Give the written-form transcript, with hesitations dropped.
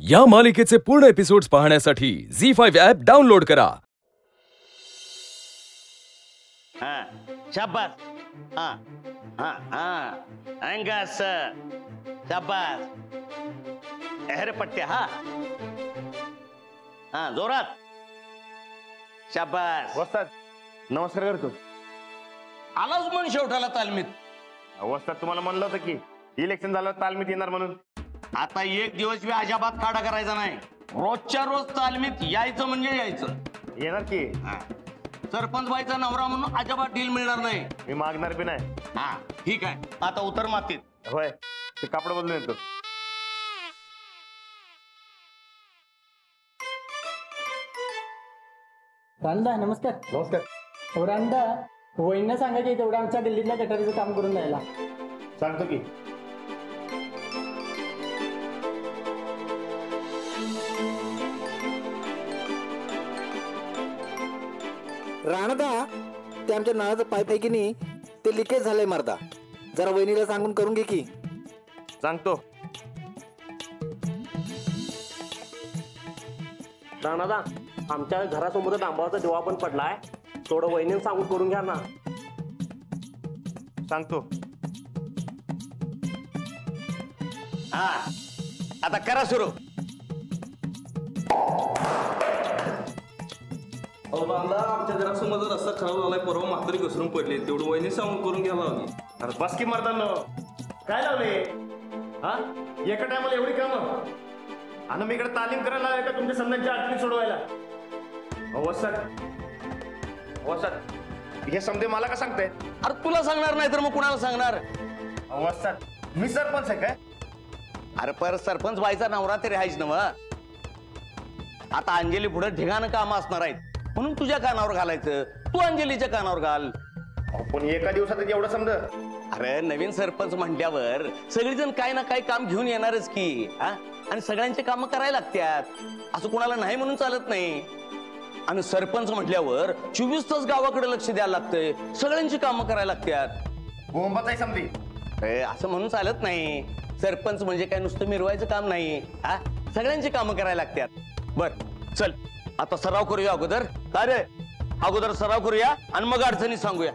या मालिकेचे पूर्ण एपिसोड्स पाहण्यासाठी झी5 ॲप डाउनलोड करा। हाँ शाबास, हाँ हाँ हाँ अंगास शाबास, एहर पट्टे हाँ जोरात शाबास। वस्ताद नमस्कार करतो। आलाच मन शेवटाला तालमीत। वस्ताद तुम्हाला म्हणलं होतं की इलेक्शन झालं तालमीत येणार म्हणून। आता एक दिवस बी अजाबात काढा करायचा नाही, रोजच्या रोज तालमीत यायचं म्हणजे यायचं। येणार की सरपंच बाईचा नवरा म्हणून अजाबात डील मिळणार नाही। मी मागणार बी नाही। हा ठीक आहे, आता उतर मातीत। होय ते कापड बदलून येतो। रांदा नमस्कार। नमस्कार। रांदा वहिनीला सांगा की तेवढं आमच्या गल्लीतल्या गटारीचं काम करून द्यायला सांगतो की। राणदा ते आमच्या नळाचं पाईप आहे की नाही ते लिकेज झालंय मर्दा, जरा वहिनीला सांगून करून घे की। सांगतो। राणादा आमच्या घरासमोर डांबाचा दिवा पण पडलाय, थोडं वहिनीला सांगून करून घ्या ना। सांगतो। हा आता करा सुरू। आमच्या घरासमोर रस्ता खराब झालाय, परवा म्हातारी घसरून पडली, तेवढं वहिनी सांगून करून घ्यायला हवी। अरे बस की मर्दांनो, काय लावले हा एका टायमाला एवढी कामं? आणि मी इकडे तालीम करायला आलोय का तुमच्या संघांच्या अडचणी सोडवायला? वस्ताद हे समजे मला का सांगताय? अरे तुला सांगणार नाही तर मग कुणाला सांगणार? वस्ताद मी सरपंच आहे काय? अरे पर सरपंच बाईचा नवरा तरी आहेच ना। आता अंजली पुढे ढिगाणं काम असणार आहेत म्हणून तुझ्या कानावर घालायचं, तू अंजलीच्या कानावर घाल। पण एका दिवसात एवढं समज? अरे नवीन सरपंच म्हटल्यावर सगळीजण काय ना काय काम घेऊन येणारच की हा, आणि सगळ्यांचे काम करायला लागतात, असं कुणाला नाही म्हणून चालत नाही। आणि सरपंच म्हटल्यावर 24 तास गावाकडे लक्ष द्यायला लागतंय, सगळ्यांची कामं करायला लागतात। बोंबाच आहे समधी। अरे असं म्हणून चालत नाही, सरपंच म्हणजे काय नुसतं मिरवायचं काम नाही हा, सगळ्यांची कामं करायला लागतात। बर चल आता सराव करूया अगोदर, काय रे अगोदर सराव करूया आणि मग अडचणी सांगूया।